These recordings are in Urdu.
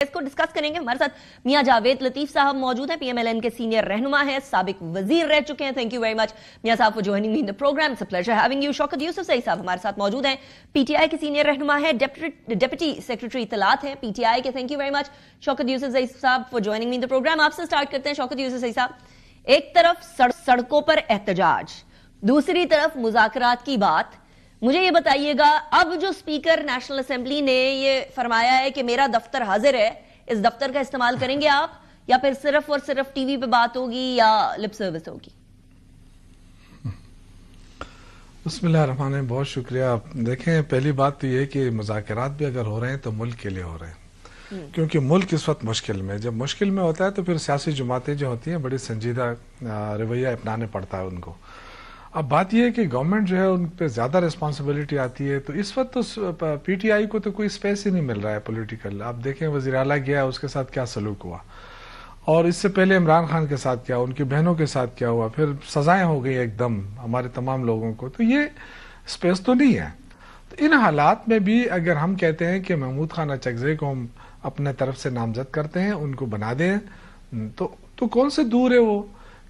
اس کو ڈسکس کریں گے. ہمارے ساتھ میاں جاوید لطیف صاحب موجود ہیں, پی ایم ایل این کے سینئر رہنما ہیں, سابق وزیر رہ چکے ہیں. تھینک یو ویری مچ میاں صاحب for joining me in the programme. It's a pleasure having you. Shaukat یوسف صحیح صاحب ہمارے ساتھ موجود ہیں, پی ٹی آئی کے سینئر رہنما ہیں, ڈپٹی سیکرٹری اطلاعات ہیں پی ٹی آئی کے. Thank you very much Shaukat یوسف صحیح sahib for joining me in the program. آپ سے سٹارٹ کرتے ہیں شوکت یوسف صحیح صاحب. ایک طرف سڑکوں پر احتجاج, دوسری طرف مذاکرات کی بات. مجھے یہ بتائیے گا, اب جو اسپیکر نیشنل اسمبلی نے یہ فرمایا ہے کہ میرا دفتر حاضر ہے, اس دفتر کا استعمال کریں گے آپ, یا پھر صرف اور صرف ٹی وی پہ بات ہوگی یا لپ سروس ہوگی؟ بسم اللہ الرحمن الرحیم. بہت شکریہ. آپ دیکھیں, پہلی بات تو یہ کہ مذاکرات بھی اگر ہو رہے ہیں تو ملک کے لیے ہو رہے ہیں, کیونکہ ملک اس وقت مشکل میں, جب مشکل میں ہوتا ہے تو پھر سیاسی جماعتیں جو ہوتی ہیں بڑی سنجیدہ رویہ اپنانے پڑتا ہے ان کو. اب بات یہ ہے کہ گورنمنٹ جو ہے ان پہ زیادہ ریسپانسبلٹی آتی ہے, تو اس وقت تو پی ٹی آئی کو تو کوئی اسپیس ہی نہیں مل رہا ہے پولیٹیکل. آپ دیکھیں وزیر اعلیٰ گیا, اس کے ساتھ کیا سلوک ہوا, اور اس سے پہلے عمران خان کے ساتھ کیا, ان کی بہنوں کے ساتھ کیا ہوا, پھر سزائیں ہو گئی ایک دم ہمارے تمام لوگوں کو. تو یہ اسپیس تو نہیں ہے. تو ان حالات میں بھی اگر ہم کہتے ہیں کہ محمود خان اچکزئی کو ہم اپنے طرف سے نامزد کرتے ہیں, ان کو بنا دیں, تو کون سے دور ہے وہ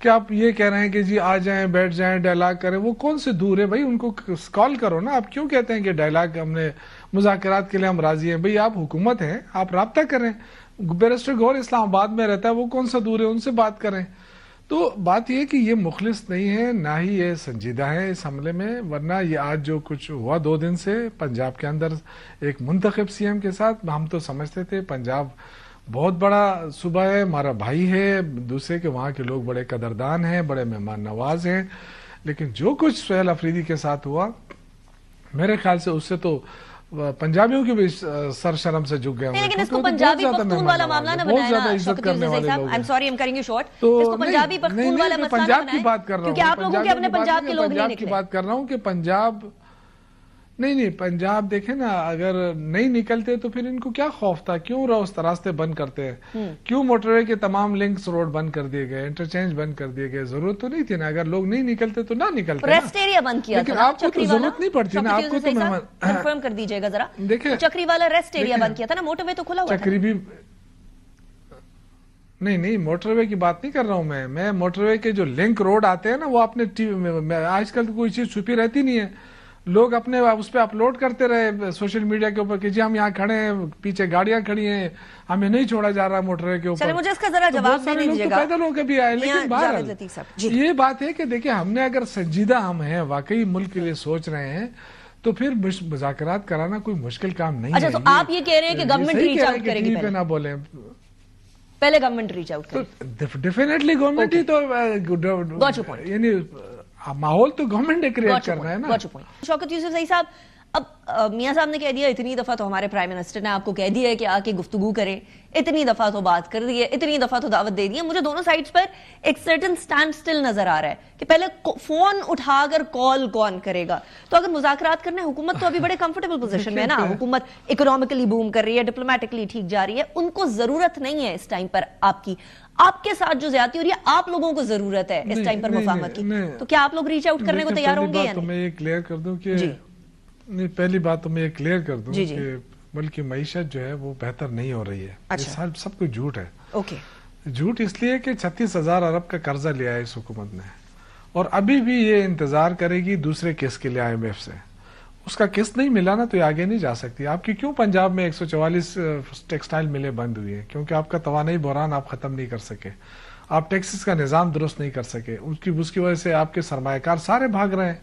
کہ آپ یہ کہہ رہے ہیں کہ جی آ جائیں, بیٹھ جائیں, ڈائلاگ کریں. وہ کون سے دور ہے بھائی, ان کو کال کرو نا. آپ کیوں کہتے ہیں کہ ڈائلاگ ہم نے مذاکرات کے لیے ہم راضی ہیں؟ بھائی آپ حکومت ہیں, آپ رابطہ کریں. بیرسٹر گور اسلام آباد میں رہتا ہے, وہ کون سا دور ہے, ان سے بات کریں. تو بات یہ کہ یہ مخلص نہیں ہے, نہ ہی یہ سنجیدہ ہے اس حملے میں. ورنہ یہ آج جو کچھ ہوا 2 دن سے پنجاب کے اندر ایک منتخب سی ایم کے ساتھ, ہم تو سمجھتے تھے پنجاب بہت بڑا صوبہ ہے, ہمارا بھائی ہے, دوسرے کے وہاں کے لوگ بڑے قدردان ہیں, بڑے مہمان نواز ہیں. لیکن جو کچھ سہیل افریدی کے ساتھ ہوا, میرے خیال سے اس سے تو پنجابیوں کی بھی سر شرم سے جھک گئے. لیکن اس کو پنجابی پختون والا معاملہ نہ بنایا نا شوکت یوسف صحیح صاحب. آئی ایم سوری, ایم کریںگ یو شارٹ. اس کو پنجابی پختون والا مسئلہ نہ بنائیں, کیونکہ آپ لوگوں کے اپنے پنجاب کے لوگ نہیں نکلے. بات کر رہا ہوں کہ پنجاب نہیں پنجاب دیکھیں نا, اگر نہیں نکلتے تو پھر ان کو کیا خوف تھا, کیوں راستے بند کرتے ہیں, کیوں موٹر وے کے تمام لنکس روڈ بند کر دیے گئے, انٹرچینج بند کر دیے گئے. ضرورت تو نہیں تھی نا, اگر لوگ نہیں نکلتے تو نہ نکلتے. ریسٹ ایریا بند کیا تھا, لیکن آپ کو تو ضرورت نہیں پڑتی نا, آپ کو تو کنفرم کر دیجئے گا ذرا. دیکھیں چکری والا ریسٹ ایریا بند کیا تھا نا, موٹر وے تو کھلا ہوا تھا. چکری بھی نہیں, موٹر وے کی بات نہیں کر رہا ہوں میں موٹر وے کے جو لنک روڈ آتے ہیں نا, وہ اپنے ٹی وی میں آج کل کوئی چیز چھپی رہتی نہیں ہے. لوگ اپنے اس پہ اپلوڈ کرتے رہے سوشل میڈیا کے اوپر کہ جی ہم یہاں کھڑے ہیں, پیچھے گاڑیاں کھڑی ہیں, ہمیں نہیں چھوڑا جا رہا موٹر وے کے اوپر. چلیں مجھے اس کا ذرا جواب دے دیجیے گا. پیدل ہو کے بھی آئے, لیکن بہرحال یہ بات ہے کہ دیکھیں, ہم نے اگر سنجیدہ ہم ہیں, واقعی ملک کے لیے سوچ رہے ہیں, تو پھر مذاکرات کرانا کوئی مشکل کام نہیں ہے. اچھا, تو آپ یہ کہہ رہے ہیں کہ گورنمنٹ ریچ آؤٹ کرے گی, نہ بولیں پہلے گورنمنٹ ریچ آؤٹ کرے گی. ڈیفینیٹلی گورنمنٹ ہی تو یعنی ماحول تو گورنمنٹ نے کریٹ کرنا ہے نا. شوکت یوسف صحیح صاحب, اب میاں صاحب نے کہہ دیا, اتنی دفعہ تو ہمارے پرائم منسٹر نے آپ کو کہہ دیا ہے کہ آ کے گفتگو کریں, اتنی دفعہ تو بات کر دی ہے, اتنی دفعہ تو دعوت دے دی ہے. مجھے دونوں سائڈز پر ایک سرٹن سٹینڈ سٹل نظر آ رہا ہے کہ پہلے فون اٹھا کر کال کون کرے گا. تو اگر مذاکرات کرنے, حکومت تو ابھی بڑے کمفرٹیبل پوزیشن میں ہے نا, حکومت اکنامکلی بوم کر رہی ہے, ڈپلومیٹکلی ٹھیک جا رہی ہے, ان کو ضرورت نہیں ہے اس ٹائم پر آپ کے ساتھ جو زیادتی ہو رہی ہے, آپ لوگوں کو ضرورت ہے اس ٹائم پر مفاہمت کی. تو کیا آپ لوگ ریچ آؤٹ کرنے کو تیار ہوں گے یا نہیں؟ میں یہ کلیئر کر دوں کہ نہیں, پہلی بات تو میں یہ کلیئر کر دوں کہ ملک کی معیشت جو ہے وہ بہتر نہیں ہو رہی ہے. سب کچھ جھوٹ ہے. جھوٹ اس لیے کہ 36,000 ارب کا قرضہ لیا ہے اس حکومت نے, اور ابھی بھی یہ انتظار کرے گی دوسرے قسط کے لیے IMF سے. اس کا قسط نہیں ملا نا تو یہ آگے نہیں جا سکتی. آپ کی کیوں پنجاب میں 144 ٹیکسٹائل ملیں بند ہوئی ہیں؟ کیونکہ آپ کا توانائی بحران آپ ختم نہیں کر سکے, آپ ٹیکسز کا نظام درست نہیں کر سکے. اس کی وجہ سے آپ کے سرمایہ کار سارے بھاگ رہے ہیں.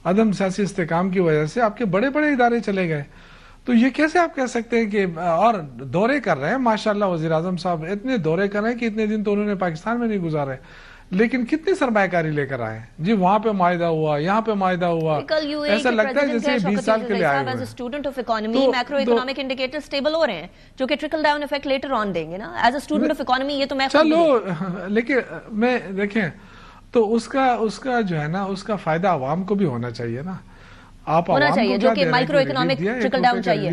عدم سیاسی استحکام کی وجہ سے آپ کے بڑے بڑے ادارے چلے گئے. تو یہ کیسے آپ کہہ سکتے ہیں کہ, اور دورے کر رہے ہیں ماشاءاللہ, وزیر اعظم صاحب اتنے دورے کر رہے ہیں کہ اتنے دن تو انہوں نے پاکستان میں نہیں گزارے, لیکن کتنی سرمایہ کاری لے کر آئے جی. وہاں پہ معاہدہ ہوا, یہاں پہ معاہدہ ہوا, ایسا لگتا ہے جیسے 20 سال کے لیے آئے ہوئے. As a student of economy, macro economic indicator stable ہو رہے ہیں جو کہ trickle down effect later on دیں گے نا. As a student of economy یہ تو میں چلو, لیکن میں دیکھیں تو اس کا جو ہے نا, اس کا فائدہ عوام کو بھی ہونا چاہیے نا. آپ ہونا چاہیے جو کہ مائکرو اکنامک ٹرکل ڈاؤن چاہیے.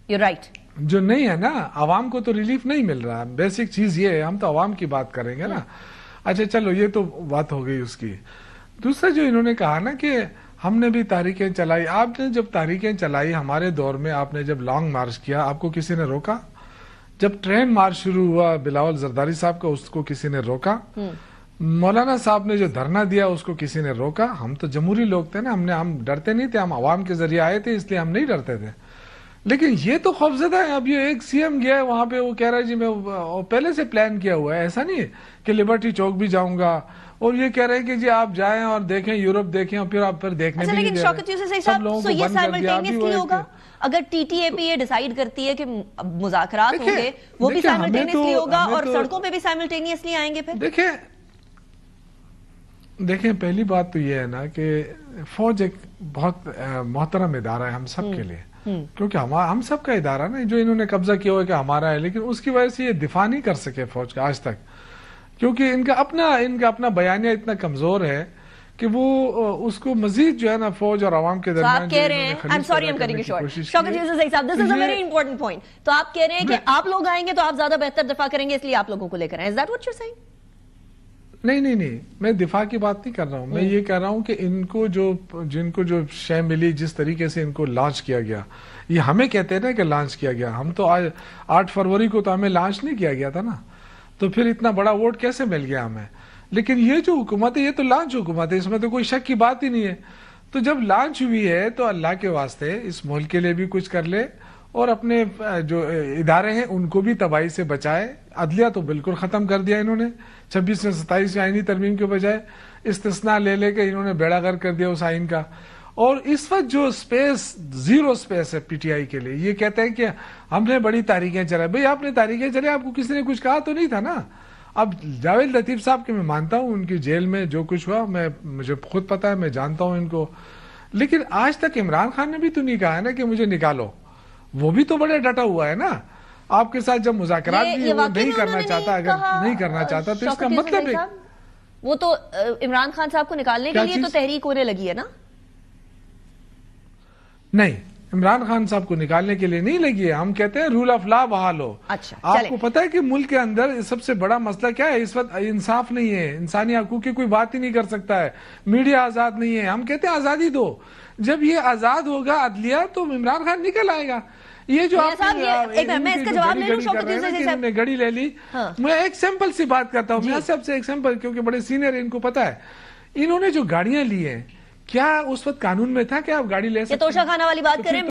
You right. جو نہیں ہے نا, عوام کو تو ریلیف نہیں مل رہا. بیسک چیز یہ ہے, ہم تو عوام کی بات کریں گے نا. اچھا چلو, یہ تو بات ہو گئی اس کی. دوسرا جو انہوں نے کہا نا کہ ہم نے بھی تحریکیں چلائی. آپ نے جب تحریکیں چلائی ہمارے دور میں, آپ نے جب لانگ مارچ کیا, آپ کو کسی نے روکا؟ جب ٹرین مارچ شروع ہوا بلاول زرداری صاحب کا، اس کو کسی نے روکا. مولانا صاحب نے جو دھرنا دیا اس کو کسی نے روکا. ہم تو جمہوری لوگ تھے نا، ہم ڈرتے نہیں تھے، ہم عوام کے ذریعے آئے تھے، اس لیے ہم نہیں ڈرتے تھے. لیکن یہ تو خوفزدہ ہے. اب یہ ایک سی ایم گیا ہے وہاں پہ، وہ کہہ رہا ہے جی میں پہلے سے پلان کیا ہوا ہے. ایسا نہیں ہے کہ لبرٹی چوک بھی جاؤں گا، اور یہ کہہ رہے ہیں کہ جی آپ جائیں اور دیکھیں، یورپ دیکھیں، اور پھر آپ پھر دیکھنے بھی لیکن شوکت یوسف صحیح صاحب، یہ سائملٹینیسلی ہوگا اگر ٹی ٹی اے پی یہ ڈیسائیڈ کرتی ہے کہ مذاکرات ہوں گے، وہ بھی سائملٹینیسلی ہوگا اور سڑکوں پہ بھی سائملٹینیسلی آئیں گے. پھر دیکھیں پہلی بات تو یہ ہے نا کہ فوج ایک بہت محترم ادارہ ہے ہم سب کے لیے، کیونکہ ہم سب کا ادارہ نا، جو انہوں نے قبضہ کیا ہوا ہے کہ ہمارا ہے، لیکن اس کی وجہ سے یہ دفاع نہیں کر سکے فوج کا آج تک، کیونکہ ان کا اپنا بیانیہ اتنا کمزور ہے کہ وہ اس کو مزید جو ہے نا فوج اور عوام کے درمیان آپ کہہ رہے ہیں شوکت یوسف صحیح صاحب، this is a very important point. تو آپ کہہ رہے ہیں کہ آپ لوگ آئیں گے تو آپ زیادہ بہتر دفاع کریں گے، اس لیے آپ لوگوں کو لے کر آئیں. Is that what you're saying? نہیں، میں دفاع کی بات نہیں کر رہا ہوں. میں یہ کہہ رہا ہوں کہ جن کو جو شے ملی، جس طریقے سے ان کو لانچ کیا گیا، یہ ہمیں کہتے ہیں نا کہ لانچ کیا گیا. ہم تو آج 8 فروری کو تو ہمیں لانچ نہیں کیا گیا تھا نا، تو پھر اتنا بڑا ووٹ کیسے مل گیا ہمیں؟ لیکن یہ جو حکومت ہے یہ تو لانچ حکومت ہے، اس میں تو کوئی شک کی بات ہی نہیں ہے. تو جب لانچ ہوئی ہے تو اللہ کے واسطے اس ملک کے لیے بھی کچھ کر لے، اور اپنے جو ادارے ہیں ان کو بھی تباہی سے بچائے. عدلیہ تو بالکل ختم کر دیا انہوں نے، 26 سے 27 آئینی ترمیم کے بجائے استثناء لے کے انہوں نے بیڑا غرق کر دیا اس آئین کا. اور اس وقت جو زیرو سپیس ہے پی ٹی آئی کے لیے، یہ کہتے ہیں کہ ہم نے بڑی تحریکیں چلائیں. بھئی آپ نے تحریکیں چلائیں، آپ کو کسی نے کچھ کہا تو نہیں تھا نا. اب جاوید لطیف صاحب کے میں مانتا ہوں ان کی جیل میں جو کچھ ہوا، مجھے خود پتا ہے، میں جانتا ہوں ان کو، لیکن آج تک عمران خان نے بھی تو نہیں کہا ہے نا کہ مجھے نکالو. وہ بھی تو بڑے ڈٹا ہوا ہے نا آپ کے ساتھ. جب مذاکرات بھی نہیں کرنا چاہتا، اگر نہیں کرنا چاہتا تو اس کا مطلب ہے وہ تو عمران خان صاحب کو نکالنے کے لیے تو تحریک ہونے لگی ہے نا. نہیں، عمران خان صاحب کو نکالنے کے لیے نہیں لگی ہے. ہم کہتے ہیں رول آف لا بحال ہو. آپ کو پتا ہے کہ ملک کے اندر سب سے بڑا مسئلہ کیا ہے اس وقت؟ انصاف نہیں ہے، انسانی حقوق کی کوئی بات ہی نہیں کر سکتا ہے، میڈیا آزاد نہیں ہے. ہم کہتے ہیں آزادی دو. جب یہ آزاد ہوگا عدلیہ تو عمران خان نکل آئے گا. یہ جو آپ نے گڑی لے لی، میں ایک سیمپل سی بات کرتا ہوں. میں سب سے ایک سیمپل، کیونکہ بڑے سینئر ان کو پتا ہے، انہوں نے جو گاڑیاں لی ہیں، کیا اس وقت قانون میں تھا کہ آپ گاڑی لے سکتے ہیں؟ توشہ خانہ والی بات کریں.